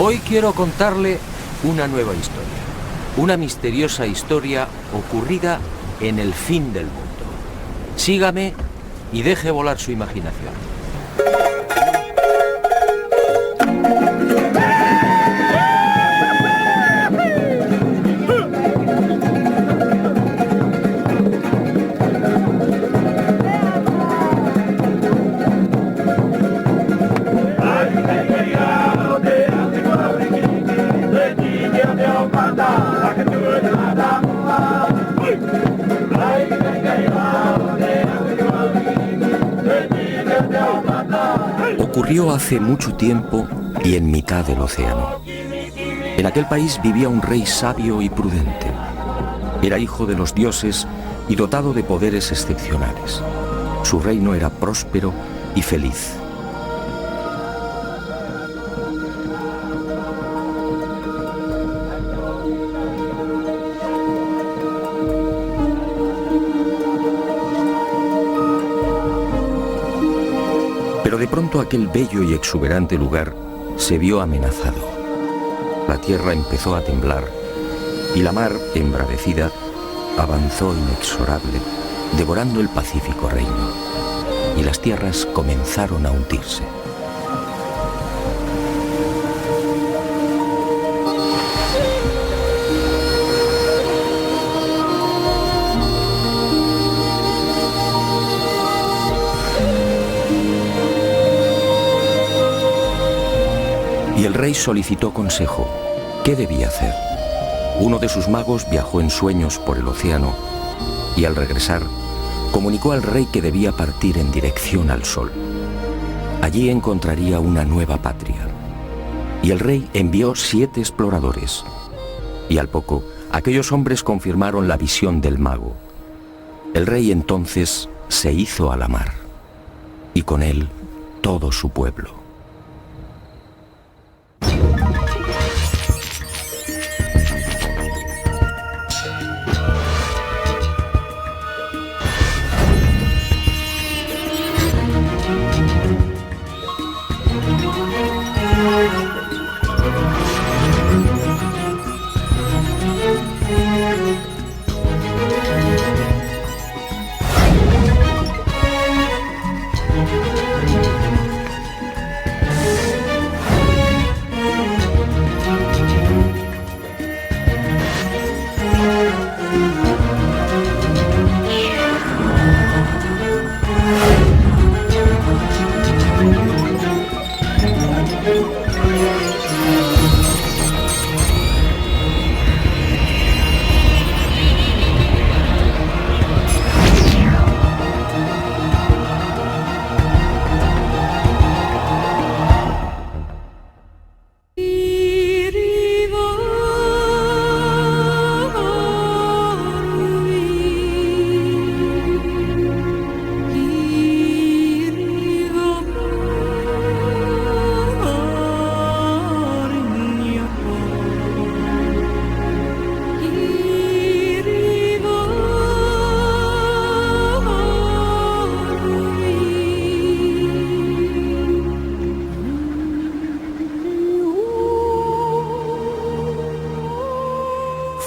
Hoy quiero contarle una nueva historia, una misteriosa historia ocurrida en el fin del mundo. Sígame y deje volar su imaginación. Ocurrió hace mucho tiempo y en mitad del océano. En aquel país vivía un rey sabio y prudente. Era hijo de los dioses y dotado de poderes excepcionales. Su reino era próspero y feliz. Pero de pronto aquel bello y exuberante lugar se vio amenazado. La tierra empezó a temblar y la mar, embravecida, avanzó inexorable, devorando el pacífico reino, y las tierras comenzaron a hundirse. Y el rey solicitó consejo. ¿Qué debía hacer? Uno de sus magos viajó en sueños por el océano y al regresar comunicó al rey que debía partir en dirección al sol. Allí encontraría una nueva patria. Y el rey envió 7 exploradores. Y al poco, aquellos hombres confirmaron la visión del mago. El rey entonces se hizo a la mar, y con él todo su pueblo.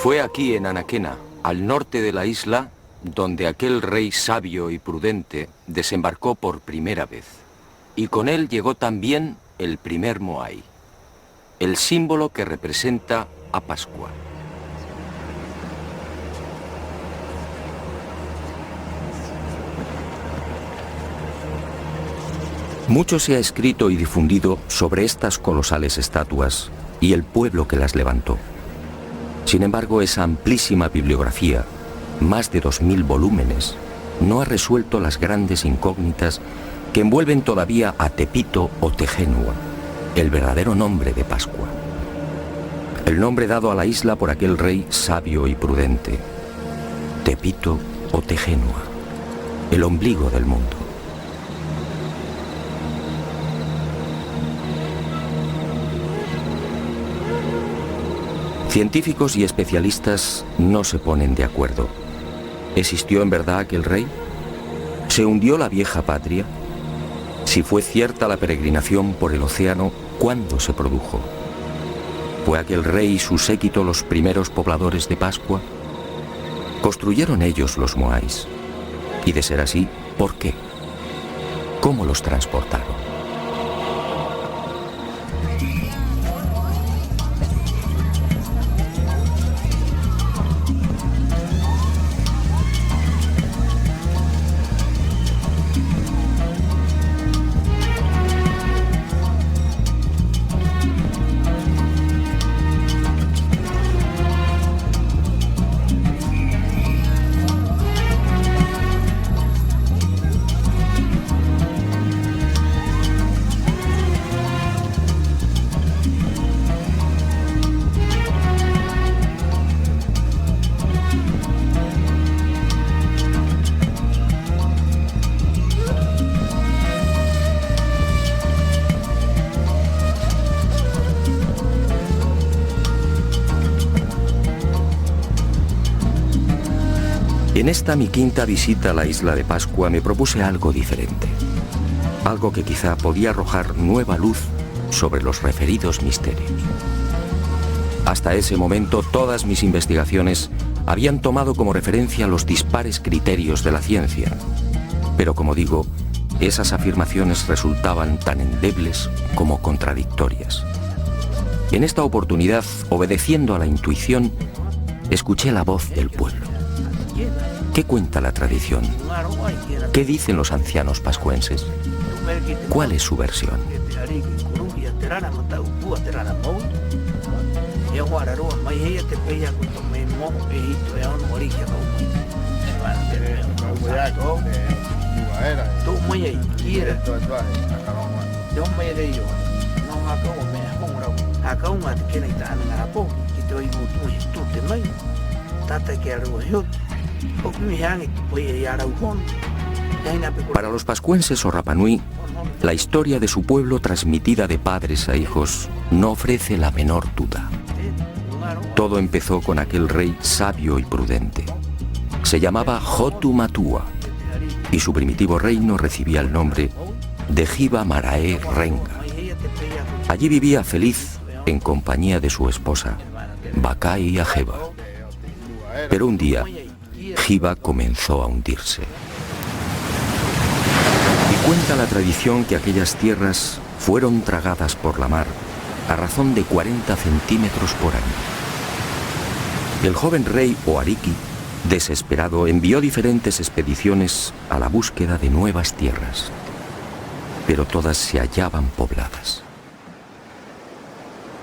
Fue aquí en Anaquena, al norte de la isla, donde aquel rey sabio y prudente desembarcó por primera vez. Y con él llegó también el primer Moai, el símbolo que representa a Pascua. Mucho se ha escrito y difundido sobre estas colosales estatuas y el pueblo que las levantó. Sin embargo, esa amplísima bibliografía, más de 2000 volúmenes, no ha resuelto las grandes incógnitas que envuelven todavía a Tepito o Tejenua, el verdadero nombre de Pascua. el nombre dado a la isla por aquel rey sabio y prudente. Tepito o Tegenua, el ombligo del mundo. Científicos y especialistas no se ponen de acuerdo. ¿Existió en verdad aquel rey? ¿Se hundió la vieja patria? Si fue cierta la peregrinación por el océano, ¿cuándo se produjo? ¿Fue aquel rey y su séquito los primeros pobladores de Pascua? ¿Construyeron ellos los Moais? Y de ser así, ¿por qué? ¿Cómo los transportaron? En esta mi quinta visita a la isla de Pascua me propuse algo diferente. Algo que quizá podía arrojar nueva luz sobre los referidos misterios. Hasta ese momento todas mis investigaciones habían tomado como referencia los dispares criterios de la ciencia. Pero como digo, esas afirmaciones resultaban tan endebles como contradictorias. En esta oportunidad, obedeciendo a la intuición, escuché la voz del pueblo. ¿Qué cuenta la tradición? ¿Qué dicen los ancianos pascuenses? ¿Cuál es su versión? Para los pascuenses o Rapanui, la historia de su pueblo transmitida de padres a hijos no ofrece la menor duda. Todo empezó con aquel rey sabio y prudente. Se llamaba Hotu Matua y su primitivo reino recibía el nombre de Hiva Marae Renga. Allí vivía feliz en compañía de su esposa, Bakai Ajeva. Pero un día, Hiva comenzó a hundirse. Y cuenta la tradición que aquellas tierras fueron tragadas por la mar a razón de 40 centímetros por año. El joven rey Oariki, desesperado, envió diferentes expediciones a la búsqueda de nuevas tierras, pero todas se hallaban pobladas.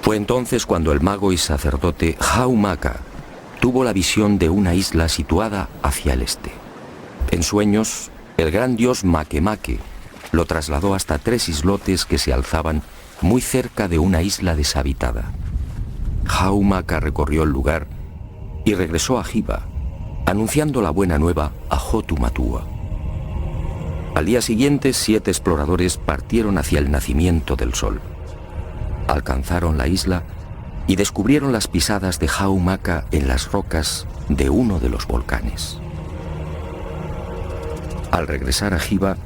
Fue entonces cuando el mago y sacerdote Haumaka tuvo la visión de una isla situada hacia el este. En sueños, el gran dios Makemake lo trasladó hasta 3 islotes que se alzaban muy cerca de una isla deshabitada. Haumaka recorrió el lugar y regresó a Hiva, anunciando la buena nueva a Hotu Matua. Al día siguiente, 7 exploradores partieron hacia el nacimiento del sol. Alcanzaron la isla y descubrieron las pisadas de Haumaka en las rocas de uno de los volcanes. Al regresar a Hiva,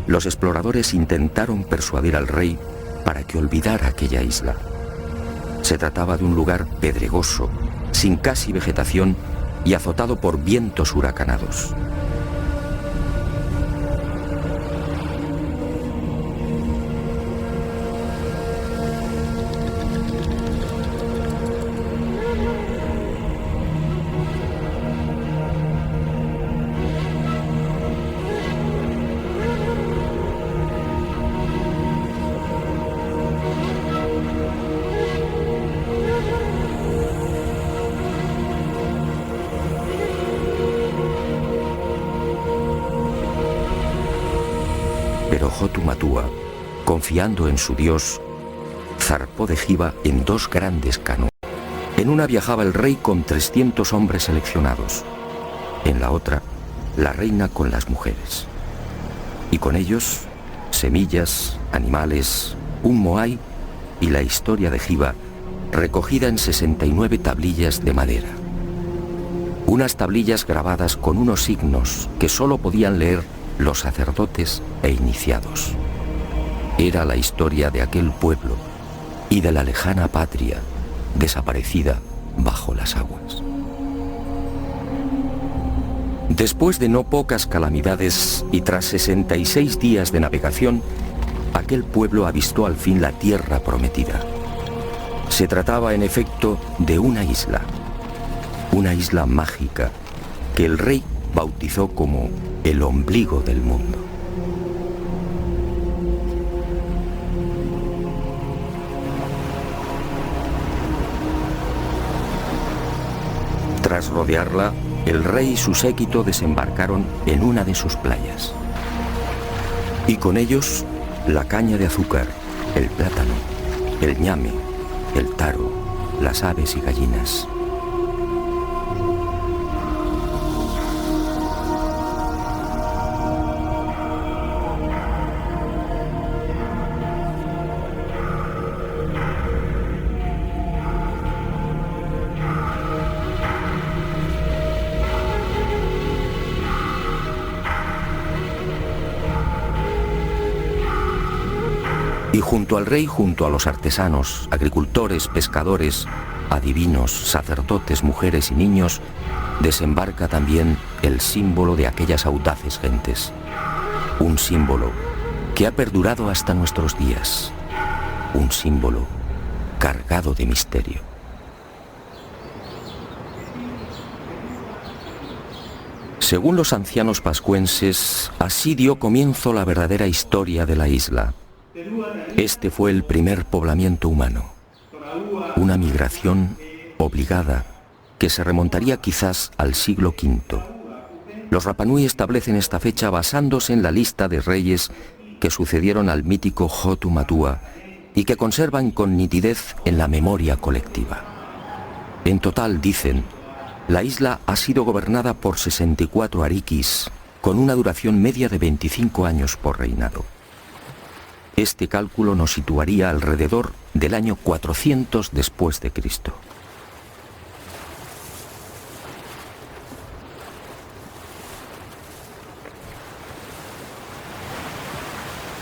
los exploradores intentaron persuadir al rey para que olvidara aquella isla. Se trataba de un lugar pedregoso, sin casi vegetación y azotado por vientos huracanados. Pero Hotu Matua, confiando en su dios, zarpó de Hiva en 2 grandes canoas En una viajaba el rey con 300 hombres seleccionados. En la otra, la reina con las mujeres. Y con ellos, semillas, animales, un moai y la historia de Hiva, recogida en 69 tablillas de madera. Unas tablillas grabadas con unos signos que solo podían leer los sacerdotes e iniciados. Era la historia de aquel pueblo y de la lejana patria desaparecida bajo las aguas. Después de no pocas calamidades y tras 66 días de navegación, aquel pueblo avistó al fin la tierra prometida. Se trataba en efecto de una isla mágica que el rey bautizó como el ombligo del mundo. Tras rodearla, el rey y su séquito desembarcaron en una de sus playas. Y con ellos, la caña de azúcar, el plátano, el ñame, el taro, las aves y gallinas. Y junto al rey, junto a los artesanos, agricultores, pescadores, adivinos, sacerdotes, mujeres y niños, desembarca también el símbolo de aquellas audaces gentes. Un símbolo que ha perdurado hasta nuestros días. Un símbolo cargado de misterio. Según los ancianos pascuenses, así dio comienzo la verdadera historia de la isla. Este fue el primer poblamiento humano, una migración obligada que se remontaría quizás al siglo V. Los Rapanui establecen esta fecha basándose en la lista de reyes que sucedieron al mítico Hotu Matua y que conservan con nitidez en la memoria colectiva. En total, dicen, la isla ha sido gobernada por 64 arikis, con una duración media de 25 años por reinado. Este cálculo nos situaría alrededor del año 400 después de Cristo.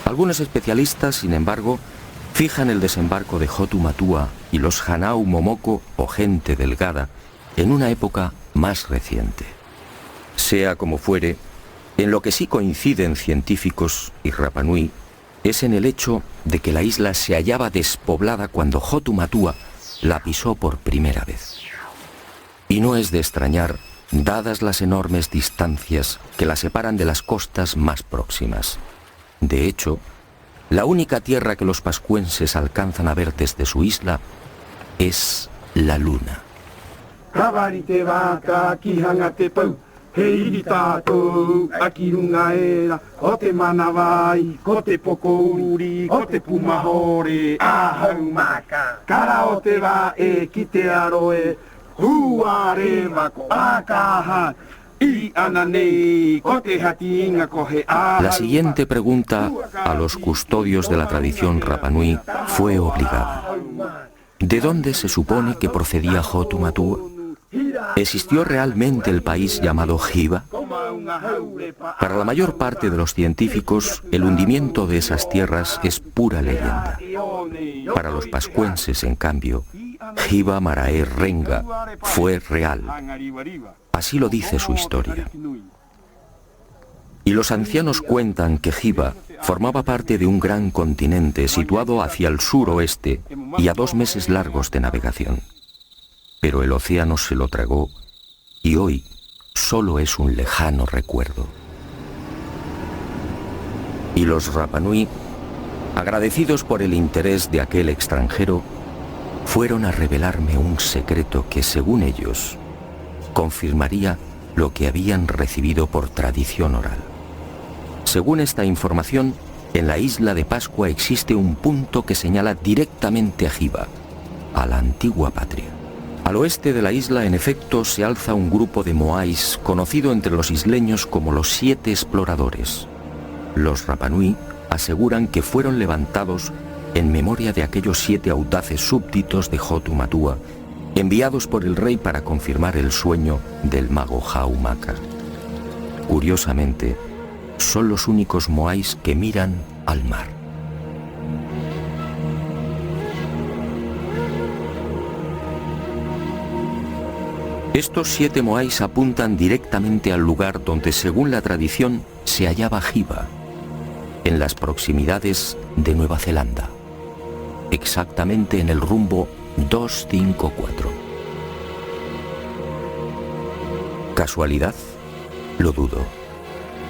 Algunos especialistas, sin embargo, fijan el desembarco de Hotu Matua y los Hanau Momoko o gente delgada en una época más reciente. Sea como fuere, en lo que sí coinciden científicos y Rapanui es en el hecho de que la isla se hallaba despoblada cuando Hotu Matua la pisó por primera vez. Y no es de extrañar, dadas las enormes distancias que la separan de las costas más próximas. De hecho, la única tierra que los pascuenses alcanzan a ver desde su isla es la luna. Hei tātou, aki runga era, ko te manawai, ko te pokouri, ko te pumahore, ahau maka. Kara o te wā e ki te aroe, hua rewa ko akaha, I ananei, ko te hati inga ko he ahau. La siguiente pregunta a los custodios de la tradición Rapanui fue obligada. ¿De dónde se supone que procedía Hotu Matua? ¿Existió realmente el país llamado Hiva? Para la mayor parte de los científicos, el hundimiento de esas tierras es pura leyenda. Para los pascuenses, en cambio, Hiva Marae Renga fue real. Así lo dice su historia. Y los ancianos cuentan que Hiva formaba parte de un gran continente situado hacia el suroeste y a 2 meses largos de navegación. Pero el océano se lo tragó y hoy solo es un lejano recuerdo. Y los Rapanui, agradecidos por el interés de aquel extranjero, fueron a revelarme un secreto que, según ellos, confirmaría lo que habían recibido por tradición oral. Según esta información, en la isla de Pascua existe un punto que señala directamente a Hiva, a la antigua patria, Al oeste de la isla, en efecto, se alza un grupo de moais conocido entre los isleños como los 7 exploradores. Los Rapanui aseguran que fueron levantados en memoria de aquellos 7 audaces súbditos de Hotu Matua, enviados por el rey para confirmar el sueño del mago Haumaka. Curiosamente, son los únicos moais que miran al mar. Estos 7 moais apuntan directamente al lugar donde, según la tradición, se hallaba Hiva, en las proximidades de Nueva Zelanda, exactamente en el rumbo 254. ¿Casualidad? Lo dudo.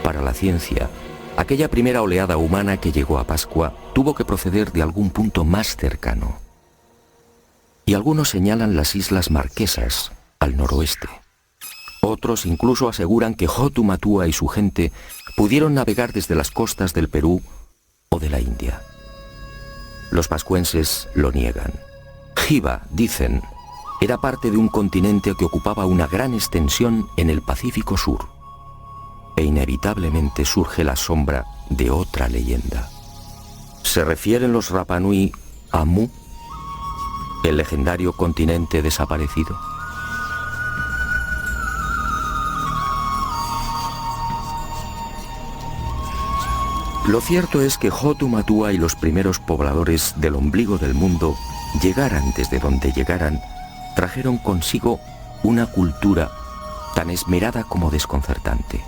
Para la ciencia, aquella primera oleada humana que llegó a Pascua tuvo que proceder de algún punto más cercano. Y algunos señalan las Islas Marquesas, al noroeste. Otros incluso aseguran que Hotu Matua y su gente pudieron navegar desde las costas del Perú o de la India. Los pascuenses lo niegan. Hiva, dicen, era parte de un continente que ocupaba una gran extensión en el Pacífico Sur. E inevitablemente surge la sombra de otra leyenda. ¿Se refieren los Rapanui a Mu, el legendario continente desaparecido? Lo cierto es que Hotu Matua y los primeros pobladores del ombligo del mundo, llegaran desde donde llegaran, trajeron consigo una cultura tan esmerada como desconcertante.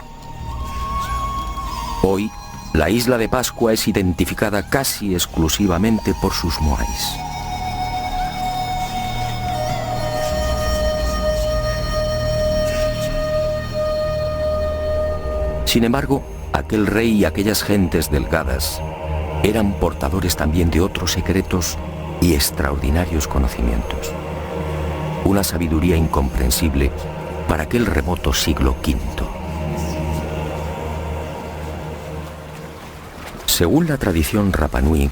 Hoy, la isla de Pascua es identificada casi exclusivamente por sus moais. Sin embargo, aquel rey y aquellas gentes delgadas eran portadores también de otros secretos y extraordinarios conocimientos. Una sabiduría incomprensible para aquel remoto siglo V. Según la tradición Rapanui,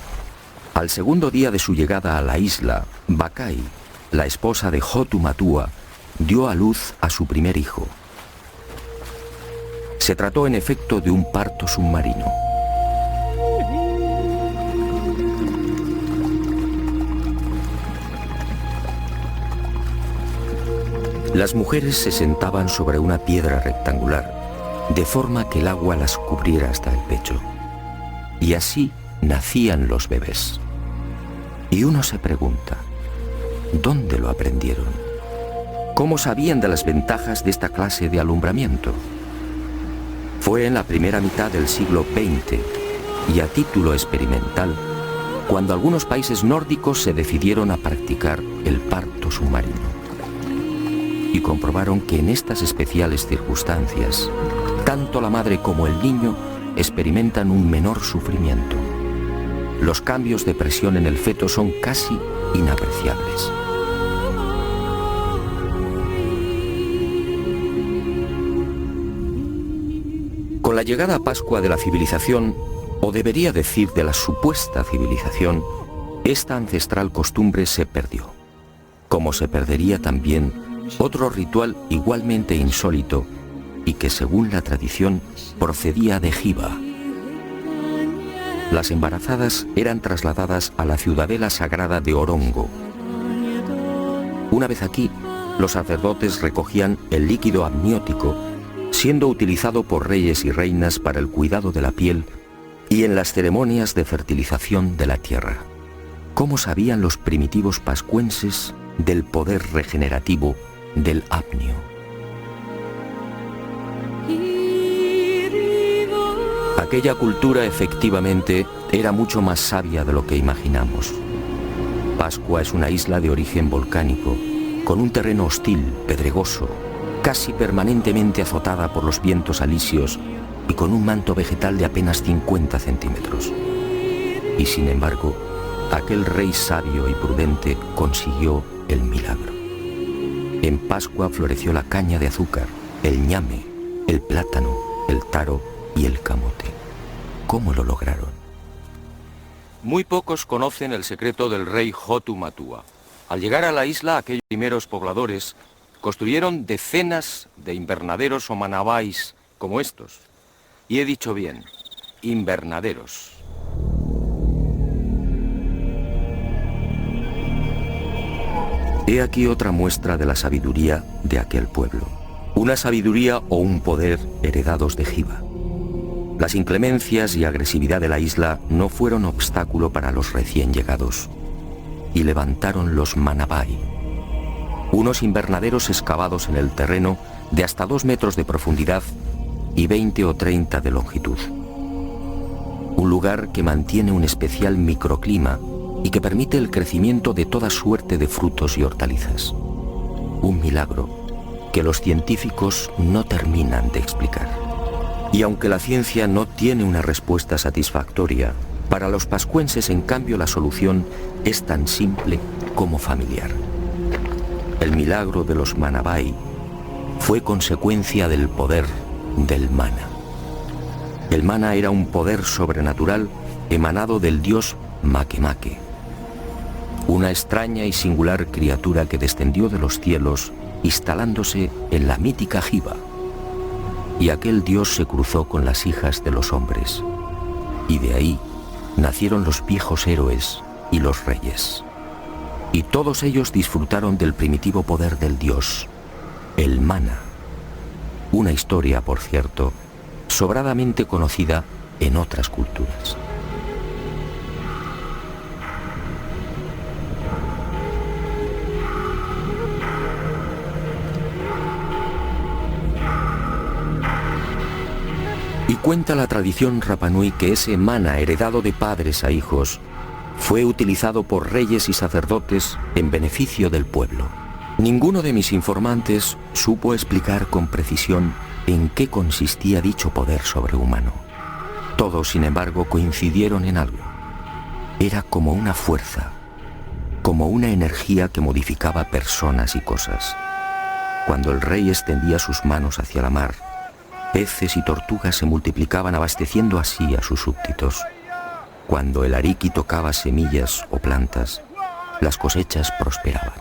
al segundo día de su llegada a la isla, Bakai, la esposa de Hotu Matua, dio a luz a su primer hijo. Se trató en efecto de un parto submarino. Las mujeres se sentaban sobre una piedra rectangular, de forma que el agua las cubriera hasta el pecho. Y así nacían los bebés. Y uno se pregunta, ¿dónde lo aprendieron? ¿Cómo sabían de las ventajas de esta clase de alumbramiento? Fue en la primera mitad del siglo XX y a título experimental cuando algunos países nórdicos se decidieron a practicar el parto submarino. Y comprobaron que en estas especiales circunstancias, tanto la madre como el niño experimentan un menor sufrimiento. Los cambios de presión en el feto son casi inapreciables. Con la llegada a Pascua de la civilización, o debería decir de la supuesta civilización, esta ancestral costumbre se perdió. Como se perdería también otro ritual igualmente insólito y que, según la tradición, procedía de Hiva. Las embarazadas eran trasladadas a la ciudadela sagrada de Orongo. Una vez aquí, los sacerdotes recogían el líquido amniótico, siendo utilizado por reyes y reinas para el cuidado de la piel y en las ceremonias de fertilización de la tierra. ¿Cómo sabían los primitivos pascuenses del poder regenerativo del apnio? Aquella cultura efectivamente era mucho más sabia de lo que imaginamos. Pascua es una isla de origen volcánico, con un terreno hostil, pedregoso, casi permanentemente azotada por los vientos alisios y con un manto vegetal de apenas 50 centímetros. Y sin embargo, aquel rey sabio y prudente consiguió el milagro. En Pascua floreció la caña de azúcar, el ñame, el plátano, el taro y el camote. ¿Cómo lo lograron? Muy pocos conocen el secreto del rey Hotu Matua. Al llegar a la isla, aquellos primeros pobladores construyeron decenas de invernaderos o manabais como estos. Y he dicho bien, invernaderos. He aquí otra muestra de la sabiduría de aquel pueblo. Una sabiduría o un poder heredados de Hiva. Las inclemencias y agresividad de la isla no fueron obstáculo para los recién llegados. Y levantaron los Manabai, unos invernaderos excavados en el terreno de hasta 2 metros de profundidad y 20 o 30 de longitud. Un lugar que mantiene un especial microclima y que permite el crecimiento de toda suerte de frutos y hortalizas. Un milagro que los científicos no terminan de explicar. Y aunque la ciencia no tiene una respuesta satisfactoria, para los pascuenses, en cambio, la solución es tan simple como familiar. El milagro de los Manabai fue consecuencia del poder del mana. El mana era un poder sobrenatural emanado del dios Makemake, una extraña y singular criatura que descendió de los cielos instalándose en la mítica Hiva. Y aquel dios se cruzó con las hijas de los hombres, y de ahí nacieron los viejos héroes y los reyes. Y todos ellos disfrutaron del primitivo poder del dios, el mana. Una historia, por cierto, sobradamente conocida en otras culturas. Y cuenta la tradición Rapanui que ese mana heredado de padres a hijos fue utilizado por reyes y sacerdotes en beneficio del pueblo. Ninguno de mis informantes supo explicar con precisión en qué consistía dicho poder sobrehumano. Todos, sin embargo, coincidieron en algo. Era como una fuerza, como una energía que modificaba personas y cosas. Cuando el rey extendía sus manos hacia la mar, peces y tortugas se multiplicaban, abasteciendo así a sus súbditos. Cuando el ariqui tocaba semillas o plantas, las cosechas prosperaban.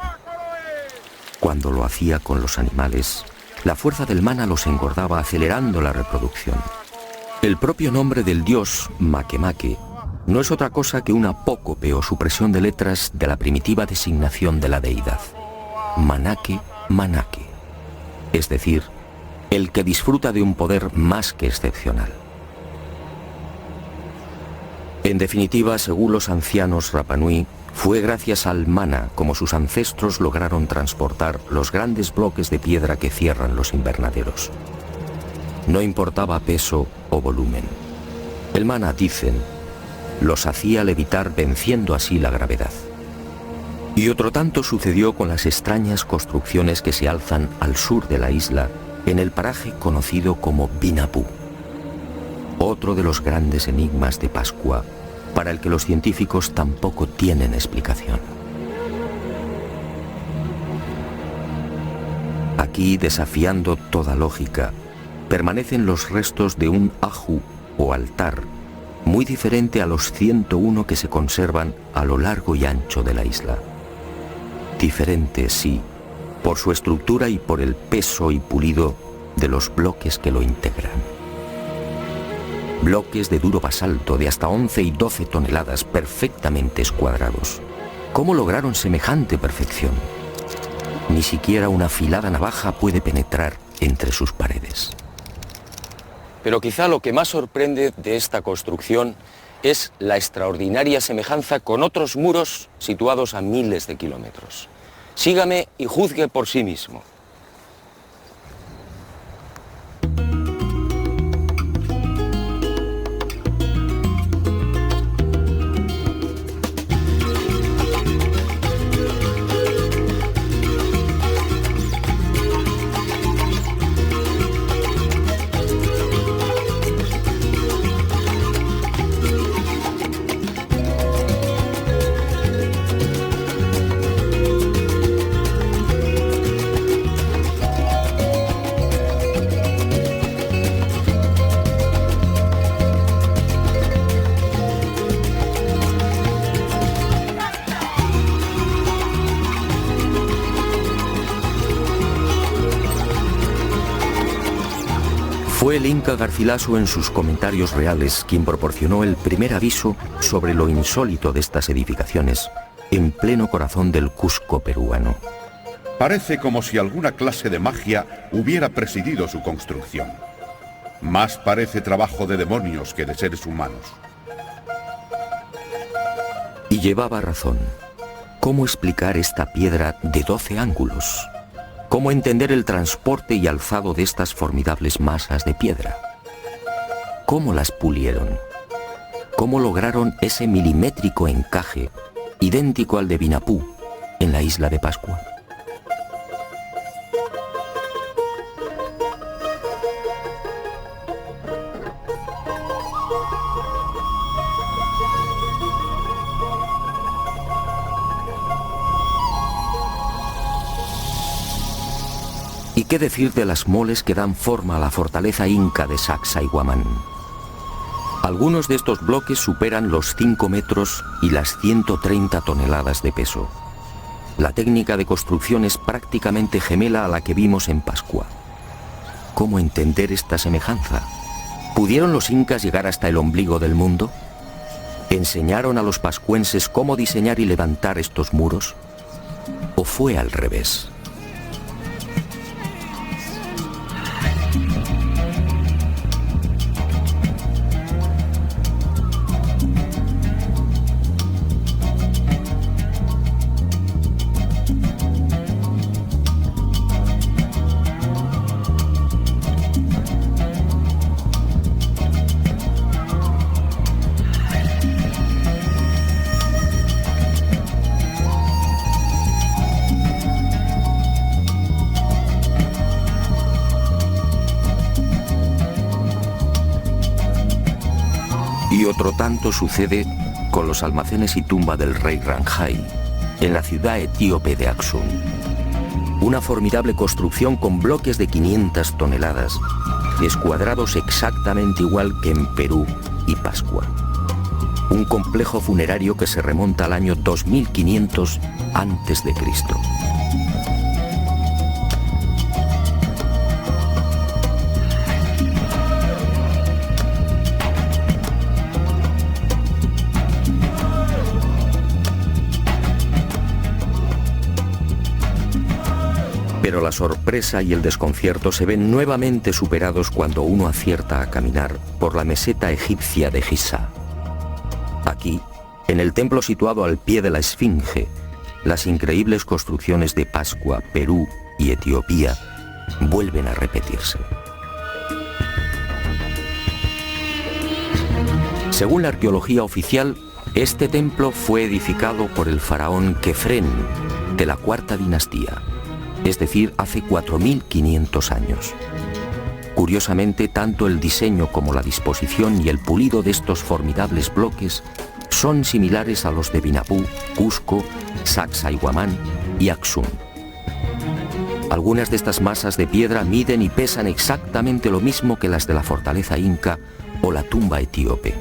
Cuando lo hacía con los animales, la fuerza del mana los engordaba, acelerando la reproducción. El propio nombre del dios, Makemake, no es otra cosa que una apócope o supresión de letras de la primitiva designación de la deidad. Manake, Manake. Es decir, el que disfruta de un poder más que excepcional. En definitiva, según los ancianos Rapanui, fue gracias al mana como sus ancestros lograron transportar los grandes bloques de piedra que cierran los invernaderos. No importaba peso o volumen. El mana, dicen, los hacía levitar, venciendo así la gravedad. Y otro tanto sucedió con las extrañas construcciones que se alzan al sur de la isla, en el paraje conocido como Binapú. Otro de los grandes enigmas de Pascua, para el que los científicos tampoco tienen explicación. Aquí, desafiando toda lógica, permanecen los restos de un aju o altar, muy diferente a los 101 que se conservan a lo largo y ancho de la isla. Diferente, sí, por su estructura y por el peso y pulido de los bloques que lo integran. Bloques de duro basalto de hasta 11 y 12 toneladas perfectamente escuadrados. ¿Cómo lograron semejante perfección? Ni siquiera una afilada navaja puede penetrar entre sus paredes. Pero quizá lo que más sorprende de esta construcción es la extraordinaria semejanza con otros muros situados a miles de kilómetros. Sígame y juzgue por sí mismo. Fue el Inca Garcilaso en sus comentarios reales quien proporcionó el primer aviso sobre lo insólito de estas edificaciones en pleno corazón del Cusco peruano. Parece como si alguna clase de magia hubiera presidido su construcción. Más parece trabajo de demonios que de seres humanos. Y llevaba razón. ¿Cómo explicar esta piedra de 12 ángulos? ¿Cómo entender el transporte y alzado de estas formidables masas de piedra? ¿Cómo las pulieron? ¿Cómo lograron ese milimétrico encaje idéntico al de Vinapú en la isla de Pascua? ¿Y qué decir de las moles que dan forma a la fortaleza inca de Sacsayhuamán? Algunos de estos bloques superan los 5 metros y las 130 toneladas de peso. La técnica de construcción es prácticamente gemela a la que vimos en Pascua. ¿Cómo entender esta semejanza? ¿Pudieron los incas llegar hasta el ombligo del mundo? ¿Enseñaron a los pascuenses cómo diseñar y levantar estos muros? ¿O fue al revés? Y otro tanto sucede con los almacenes y tumba del rey Ranjai, en la ciudad etíope de Aksum. Una formidable construcción con bloques de 500 toneladas, escuadrados exactamente igual que en Perú y Pascua. Un complejo funerario que se remonta al año 2500 a.C. Pero la sorpresa y el desconcierto se ven nuevamente superados cuando uno acierta a caminar por la meseta egipcia de Giza. Aquí, en el templo situado al pie de la Esfinge, las increíbles construcciones de Pascua, Perú y Etiopía vuelven a repetirse. Según la arqueología oficial, este templo fue edificado por el faraón Kefren de la cuarta dinastía, es decir, hace 4500 años. Curiosamente, tanto el diseño como la disposición y el pulido de estos formidables bloques son similares a los de Vinapú, Cusco, Sacsayhuamán y Aksum. Algunas de estas masas de piedra miden y pesan exactamente lo mismo que las de la fortaleza inca o la tumba etíope.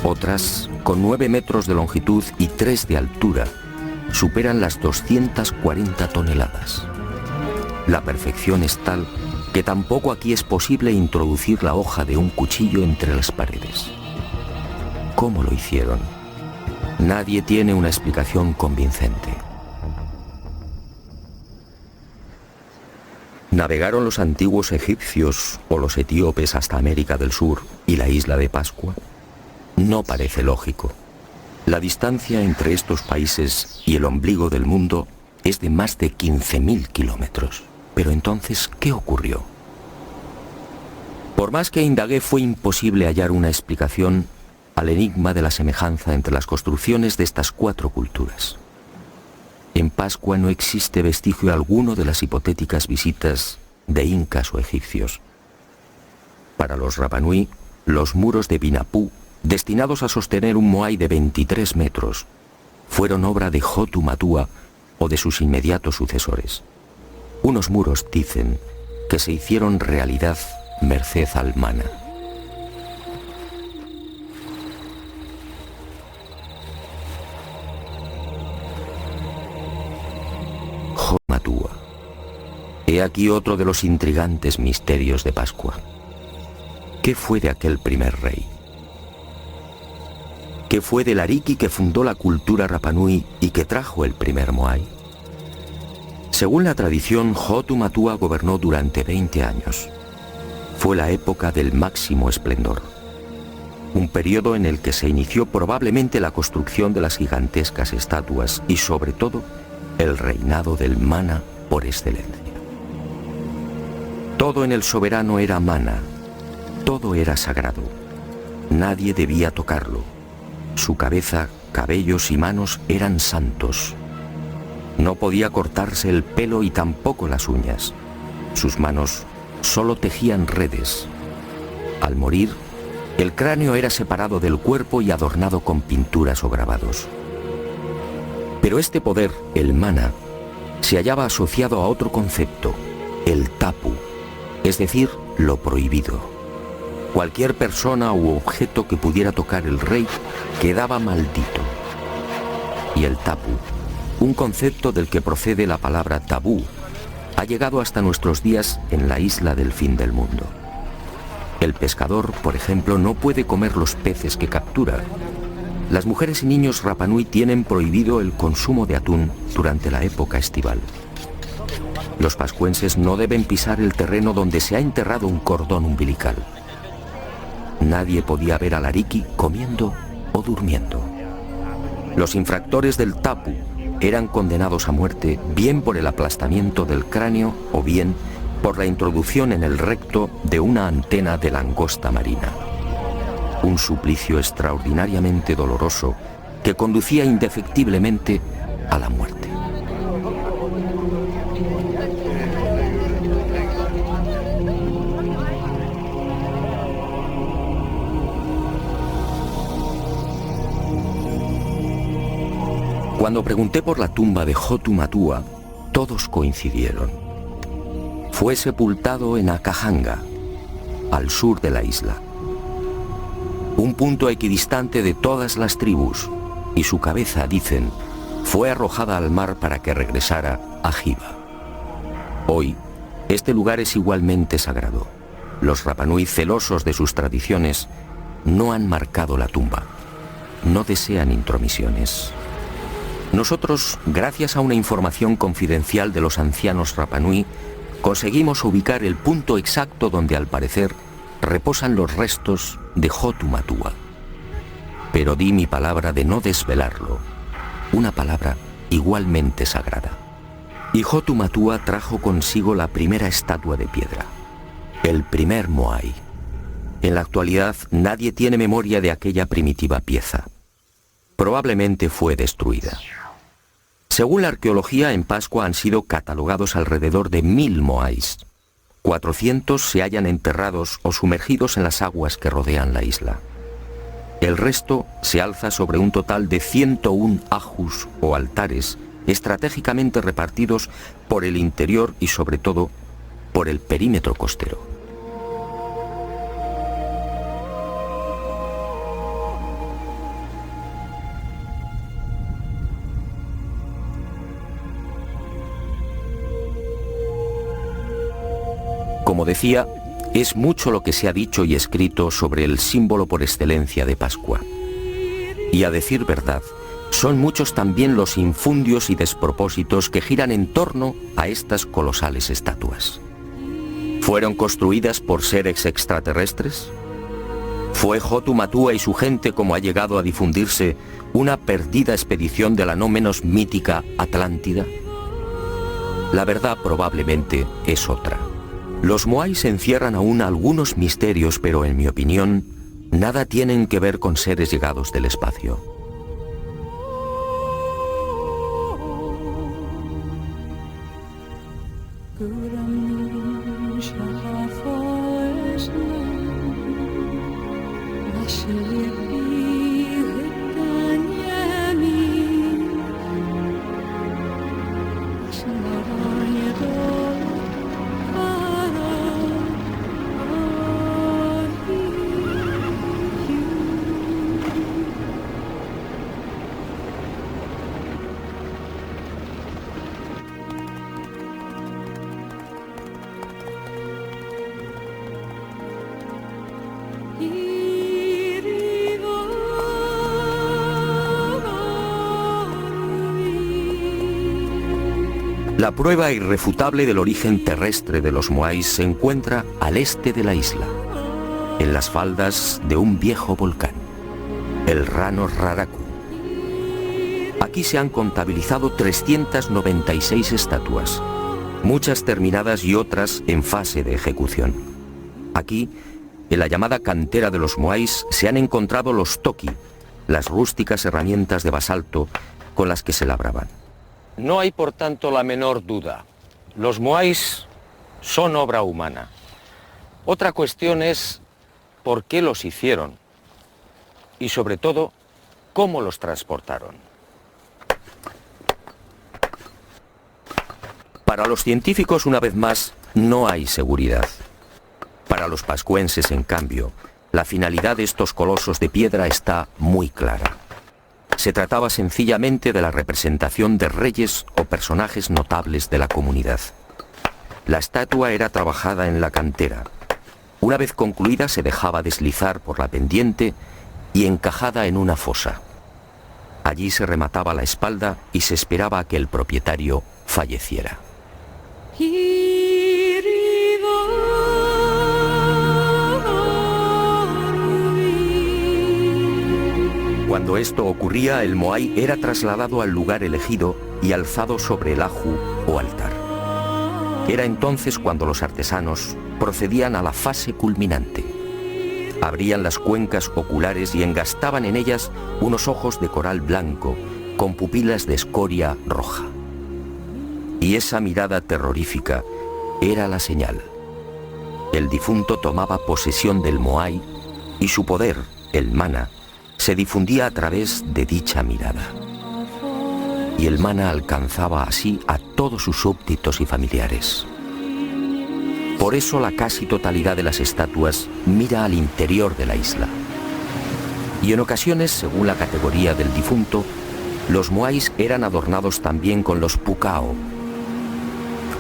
Otras, con 9 metros de longitud y 3 de altura, superan las 240 toneladas. La perfección es tal que tampoco aquí es posible introducir la hoja de un cuchillo entre las paredes. ¿Cómo lo hicieron? Nadie tiene una explicación convincente. ¿Navegaron los antiguos egipcios o los etíopes hasta América del Sur y la isla de Pascua? No parece lógico. La distancia entre estos países y el ombligo del mundo es de más de 15.000 kilómetros. Pero entonces, ¿qué ocurrió? Por más que indagué, fue imposible hallar una explicación al enigma de la semejanza entre las construcciones de estas 4 culturas. En Pascua no existe vestigio alguno de las hipotéticas visitas de incas o egipcios. Para los Rapanui, los muros de Vinapú, destinados a sostener un moai de 23 metros, fueron obra de Hotu Matua o de sus inmediatos sucesores. Unos muros, dicen, que se hicieron realidad merced al mana. Matua. He aquí otro de los intrigantes misterios de Pascua. ¿Qué fue de aquel primer rey? ¿Qué fue del Ariki que fundó la cultura Rapanui y que trajo el primer Moai? Según la tradición, Hotu Matua gobernó durante 20 años. Fue la época del máximo esplendor. Un periodo en el que se inició probablemente la construcción de las gigantescas estatuas y, sobre todo, el reinado del mana por excelencia. Todo en el soberano era mana, todo era sagrado. Nadie debía tocarlo. Su cabeza, cabellos y manos eran santos. No podía cortarse el pelo y tampoco las uñas. Sus manos solo tejían redes. Al morir, el cráneo era separado del cuerpo y adornado con pinturas o grabados. Pero este poder, el mana, se hallaba asociado a otro concepto, el tapu, es decir, lo prohibido. Cualquier persona u objeto que pudiera tocar el rey quedaba maldito. Y el tapu, un concepto del que procede la palabra tabú, ha llegado hasta nuestros días en la isla del fin del mundo. El pescador, por ejemplo, no puede comer los peces que captura. Las mujeres y niños Rapanui tienen prohibido el consumo de atún durante la época estival. Los pascuenses no deben pisar el terreno donde se ha enterrado un cordón umbilical. Nadie podía ver al Ariki comiendo o durmiendo. Los infractores del tapu eran condenados a muerte bien por el aplastamiento del cráneo o bien por la introducción en el recto de una antena de langosta marina. Un suplicio extraordinariamente doloroso que conducía indefectiblemente a la muerte. Cuando pregunté por la tumba de Hotu Matua, todos coincidieron. Fue sepultado en Akahanga, al sur de la isla. Un punto equidistante de todas las tribus, y su cabeza, dicen, fue arrojada al mar para que regresara a Hiva. Hoy, este lugar es igualmente sagrado. Los Rapanui, celosos de sus tradiciones, no han marcado la tumba. No desean intromisiones. Nosotros, gracias a una información confidencial de los ancianos Rapanui, conseguimos ubicar el punto exacto donde, al parecer, reposan los restos de Hotu Matua. Pero di mi palabra de no desvelarlo, una palabra igualmente sagrada. Y Hotu Matua trajo consigo la primera estatua de piedra, el primer Moai. En la actualidad, nadie tiene memoria de aquella primitiva pieza. Probablemente fue destruida. Según la arqueología, en Pascua han sido catalogados alrededor de 1000 moais. 400 se hallan enterrados o sumergidos en las aguas que rodean la isla. El resto se alza sobre un total de 101 ajus o altares estratégicamente repartidos por el interior y, sobre todo, por el perímetro costero. Como decía, es mucho lo que se ha dicho y escrito sobre el símbolo por excelencia de Pascua. Y a decir verdad, son muchos también los infundios y despropósitos que giran en torno a estas colosales estatuas. ¿Fueron construidas por seres extraterrestres? ¿Fue Hotu Matua y su gente, como ha llegado a difundirse, una perdida expedición de la no menos mítica Atlántida? La verdad probablemente es otra. Los moais encierran aún algunos misterios, pero en mi opinión, nada tienen que ver con seres llegados del espacio. La prueba irrefutable del origen terrestre de los moais se encuentra al este de la isla, en las faldas de un viejo volcán, el Rano Raraku. Aquí se han contabilizado 396 estatuas, muchas terminadas y otras en fase de ejecución. Aquí, en la llamada cantera de los moais, se han encontrado los toki, las rústicas herramientas de basalto con las que se labraban. No hay por tanto la menor duda. Los moais son obra humana. Otra cuestión es por qué los hicieron y sobre todo cómo los transportaron. Para los científicos, una vez más, no hay seguridad. Para los pascuenses, en cambio, la finalidad de estos colosos de piedra está muy clara. Se trataba sencillamente de la representación de reyes o personajes notables de la comunidad. La estatua era trabajada en la cantera. Una vez concluida se dejaba deslizar por la pendiente y encajada en una fosa. Allí se remataba la espalda y se esperaba a que el propietario falleciera. Cuando esto ocurría, el moai era trasladado al lugar elegido y alzado sobre el aju o altar. Era entonces cuando los artesanos procedían a la fase culminante. Abrían las cuencas oculares y engastaban en ellas unos ojos de coral blanco con pupilas de escoria roja. Y esa mirada terrorífica era la señal. El difunto tomaba posesión del moai y su poder, el mana, se difundía a través de dicha mirada. Y el mana alcanzaba así a todos sus súbditos y familiares. Por eso la casi totalidad de las estatuas mira al interior de la isla. Y en ocasiones, según la categoría del difunto, los moais eran adornados también con los pukao,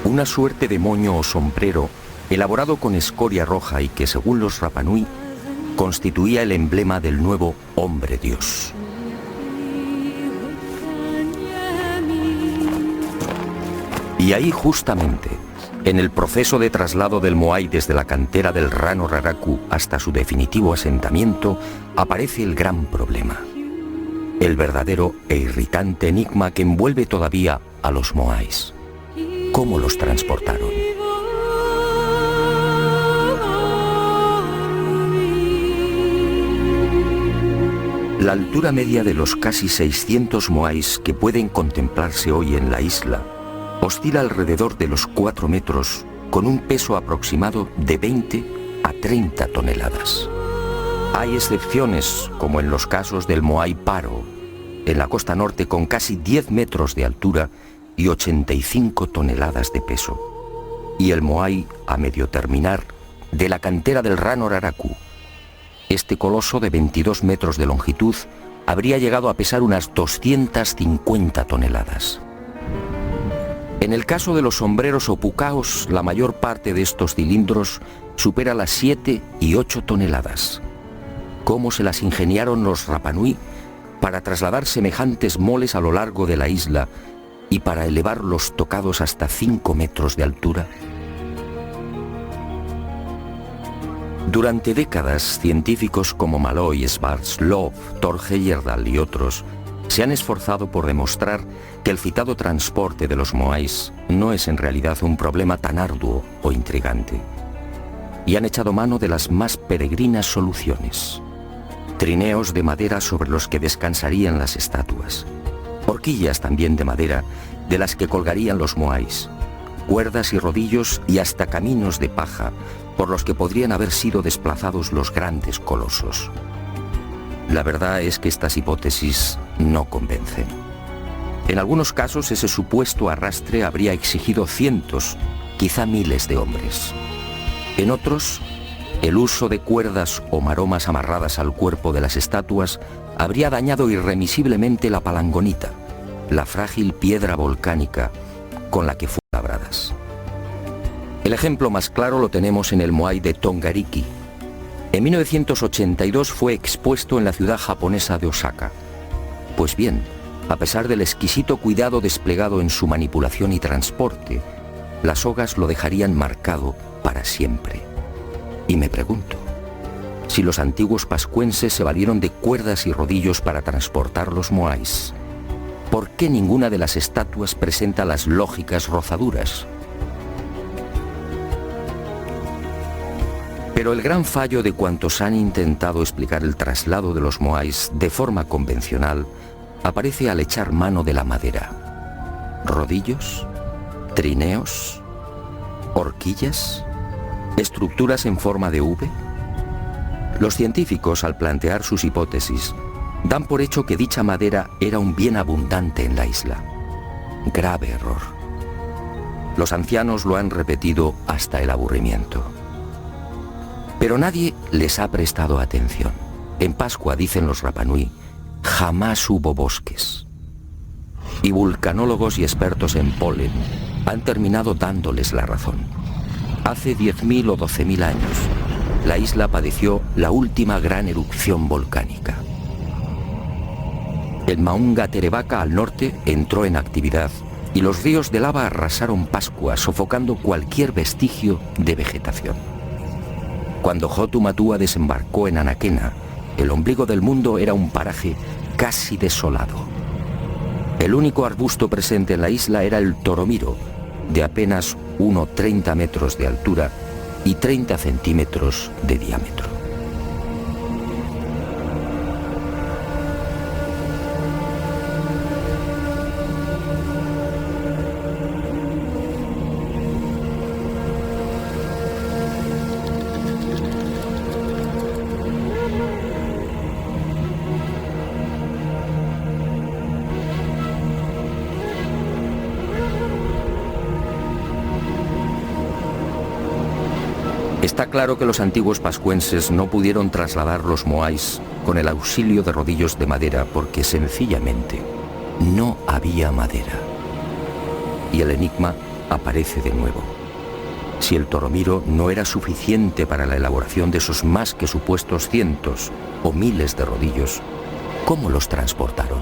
una suerte de moño o sombrero elaborado con escoria roja y que, según los Rapanui, constituía el emblema del nuevo hombre Dios. Y ahí justamente, en el proceso de traslado del moai desde la cantera del Rano Raraku hasta su definitivo asentamiento, aparece el gran problema. El verdadero e irritante enigma que envuelve todavía a los moais. ¿Cómo los transportaron? La altura media de los casi 600 moais que pueden contemplarse hoy en la isla oscila alrededor de los 4 metros, con un peso aproximado de 20 a 30 toneladas. Hay excepciones, como en los casos del moai paro, en la costa norte, con casi 10 metros de altura y 85 toneladas de peso. Y el moai, a medio terminar, de la cantera del Rano Raraku. Este coloso de 22 metros de longitud habría llegado a pesar unas 250 toneladas. En el caso de los sombreros o pucaos, la mayor parte de estos cilindros supera las 7 y 8 toneladas. ¿Cómo se las ingeniaron los Rapanui para trasladar semejantes moles a lo largo de la isla y para elevar los tocados hasta 5 metros de altura? Durante décadas, científicos como Malloy, Schwarzkopf, Thor Heyerdahl y otros se han esforzado por demostrar que el citado transporte de los moais no es en realidad un problema tan arduo o intrigante. Y han echado mano de las más peregrinas soluciones. Trineos de madera sobre los que descansarían las estatuas. Horquillas también de madera de las que colgarían los moais. Cuerdas y rodillos y hasta caminos de paja por los que podrían haber sido desplazados los grandes colosos. La verdad es que estas hipótesis no convencen. En algunos casos ese supuesto arrastre habría exigido cientos, quizá miles de hombres. En otros, el uso de cuerdas o maromas amarradas al cuerpo de las estatuas habría dañado irremisiblemente la palangonita, la frágil piedra volcánica con la que fueron labradas. El ejemplo más claro lo tenemos en el moai de Tongariki. En 1982 fue expuesto en la ciudad japonesa de Osaka. Pues bien, A pesar del exquisito cuidado desplegado en su manipulación y transporte, las sogas lo dejarían marcado para siempre. Y me pregunto, si los antiguos pascuenses se valieron de cuerdas y rodillos para transportar los moais, ¿por qué ninguna de las estatuas presenta las lógicas rozaduras? Pero el gran fallo de cuantos han intentado explicar el traslado de los moais de forma convencional aparece al echar mano de la madera. ¿Rodillos? ¿Trineos? ¿Horquillas? ¿Estructuras en forma de V? Los científicos, al plantear sus hipótesis, dan por hecho que dicha madera era un bien abundante en la isla. Grave error. Los ancianos lo han repetido hasta el aburrimiento. Pero nadie les ha prestado atención. En Pascua, dicen los Rapanui, jamás hubo bosques. Y vulcanólogos y expertos en polen han terminado dándoles la razón. Hace 10.000 o 12.000 años, la isla padeció la última gran erupción volcánica. El Maunga Terebaca al norte entró en actividad y los ríos de lava arrasaron Pascua, sofocando cualquier vestigio de vegetación. Cuando Hotu Matua desembarcó en Anaquena, el ombligo del mundo era un paraje casi desolado. El único arbusto presente en la isla era el toromiro, de apenas 1,30 metros de altura y 30 centímetros de diámetro. Está claro que los antiguos pascuenses no pudieron trasladar los moais con el auxilio de rodillos de madera porque sencillamente no había madera. Y el enigma aparece de nuevo. Si el toromiro no era suficiente para la elaboración de esos más que supuestos cientos o miles de rodillos, ¿cómo los transportaron?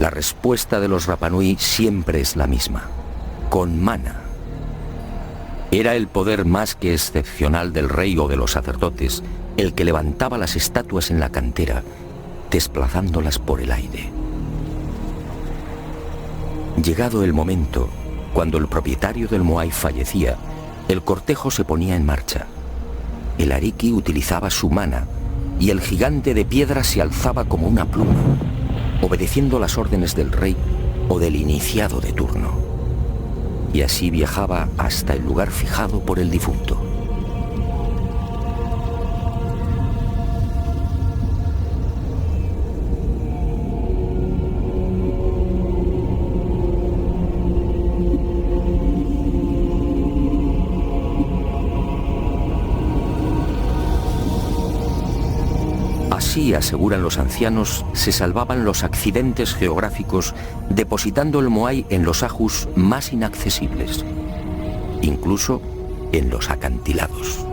La respuesta de los Rapanui siempre es la misma: con mana. Era el poder más que excepcional del rey o de los sacerdotes el que levantaba las estatuas en la cantera, desplazándolas por el aire. Llegado el momento, cuando el propietario del moai fallecía, el cortejo se ponía en marcha. El ariki utilizaba su mana y el gigante de piedra se alzaba como una pluma, obedeciendo las órdenes del rey o del iniciado de turno. Y así viajaba hasta el lugar fijado por el difunto. Así, aseguran los ancianos, se salvaban los accidentes geográficos depositando el moai en los ajus más inaccesibles, incluso en los acantilados.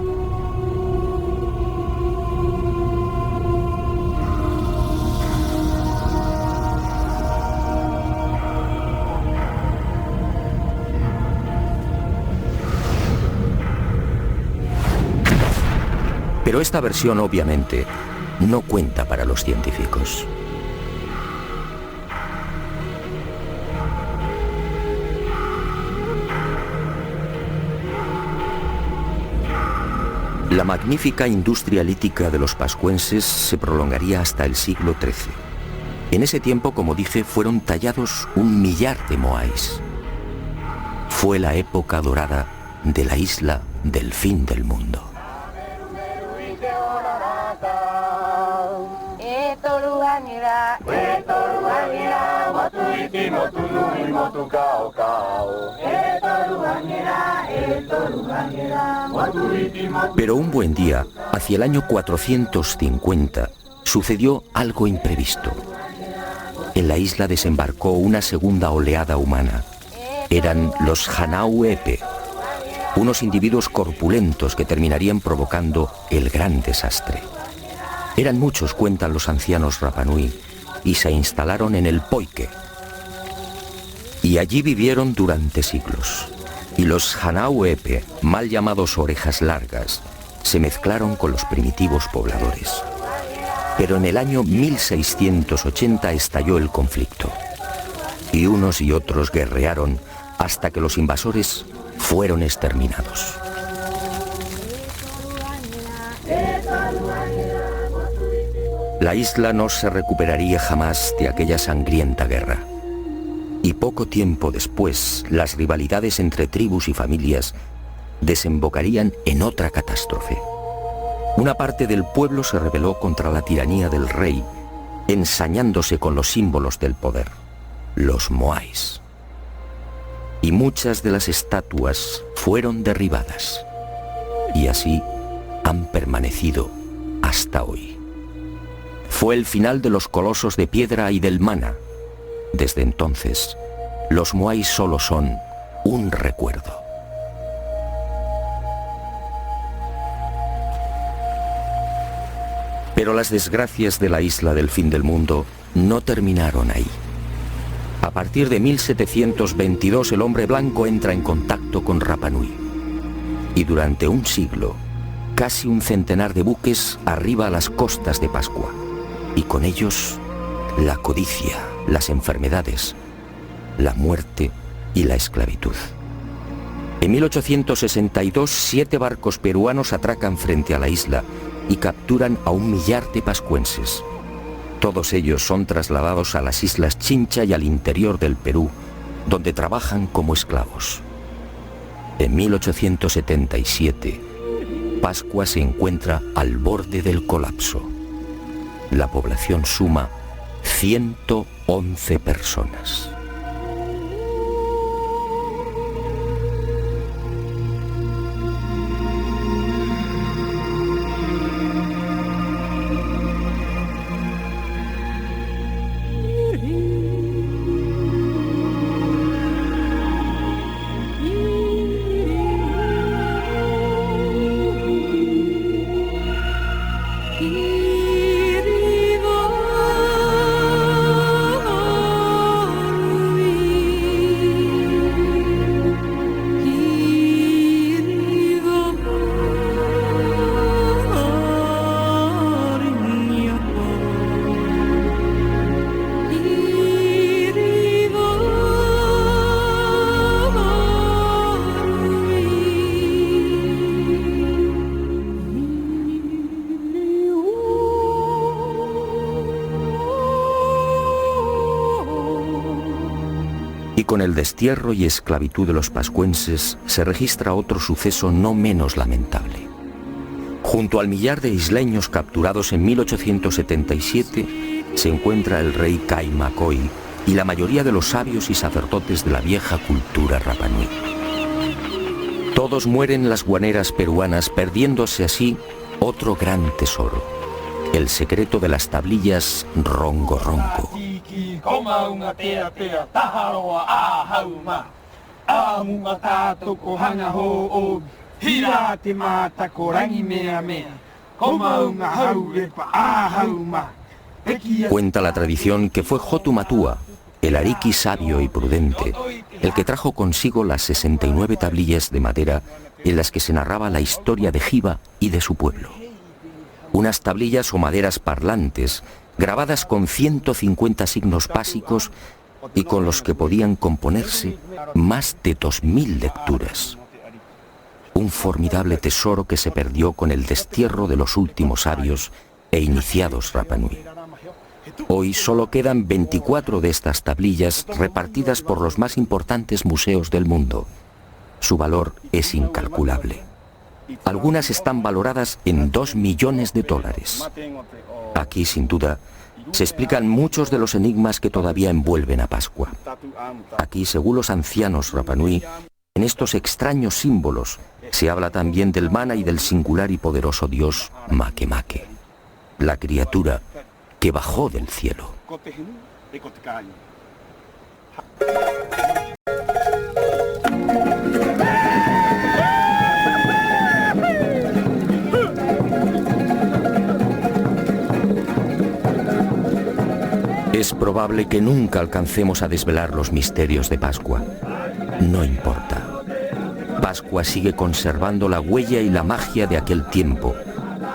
Pero esta versión, obviamente, no cuenta para los científicos. La magnífica industria lítica de los pascuenses se prolongaría hasta el siglo XIII. En ese tiempo, como dije, fueron tallados 1 millar de moais. Fue la época dorada de la isla del fin del mundo. Pero un buen día, hacia el año 450, sucedió algo imprevisto. En la isla desembarcó una segunda oleada humana. Eran los Hanau Epe, unos individuos corpulentos que terminarían provocando el gran desastre. Eran muchos, cuentan los ancianos Rapanui, y se instalaron en el Poike. Y allí vivieron durante siglos. Y los Hanauepe, mal llamados orejas largas, se mezclaron con los primitivos pobladores. Pero en el año 1680 estalló el conflicto. Y unos y otros guerrearon hasta que los invasores fueron exterminados. La isla no se recuperaría jamás de aquella sangrienta guerra. Y poco tiempo después, las rivalidades entre tribus y familias desembocarían en otra catástrofe. Una parte del pueblo se rebeló contra la tiranía del rey, ensañándose con los símbolos del poder, los moais. Y muchas de las estatuas fueron derribadas. Y así han permanecido hasta hoy. Fue el final de los colosos de piedra y del mana. Desde entonces, los moais solo son un recuerdo. Pero las desgracias de la isla del fin del mundo no terminaron ahí. A partir de 1722 el hombre blanco entra en contacto con Rapa Nui. Y durante un siglo, casi un centenar de buques arriba a las costas de Pascua. Y con ellos, la codicia, las enfermedades, la muerte y la esclavitud. En 1862, 7 barcos peruanos atracan frente a la isla y capturan a 1 millar de pascuenses. Todos ellos son trasladados a las islas Chincha y al interior del Perú, donde trabajan como esclavos. En 1877, Pascua se encuentra al borde del colapso. La población suma 111 personas. Con el destierro y esclavitud de los pascuenses se registra otro suceso no menos lamentable. Junto al millar de isleños capturados en 1877 se encuentra el rey Caimacoy y la mayoría de los sabios y sacerdotes de la vieja cultura Rapa Nui. Todos mueren en las guaneras peruanas, perdiéndose así otro gran tesoro, el secreto de las tablillas Rongo Rongo. Cuenta la tradición que fue Hotu Matua, el ariqui sabio y prudente, el que trajo consigo las 69 tablillas de madera en las que se narraba la historia de Jiva y de su pueblo. Unas tablillas o maderas parlantes grabadas con 150 signos básicos y con los que podían componerse más de 2000 lecturas. Un formidable tesoro que se perdió con el destierro de los últimos sabios e iniciados Rapa Nui. Hoy solo quedan 24 de estas tablillas repartidas por los más importantes museos del mundo. Su valor es incalculable. Algunas están valoradas en $2 millones. Aquí, sin duda, se explican muchos de los enigmas que todavía envuelven a Pascua. Aquí, según los ancianos Rapa Nui, en estos extraños símbolos se habla también del mana y del singular y poderoso dios Makemake, la criatura que bajó del cielo. Es probable que nunca alcancemos a desvelar los misterios de Pascua. No importa. Pascua sigue conservando la huella y la magia de aquel tiempo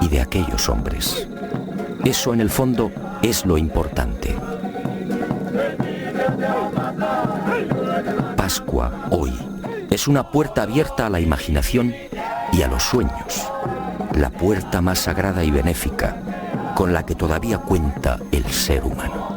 y de aquellos hombres. Eso, en el fondo, es lo importante. Pascua, hoy, es una puerta abierta a la imaginación y a los sueños. La puerta más sagrada y benéfica con la que todavía cuenta el ser humano.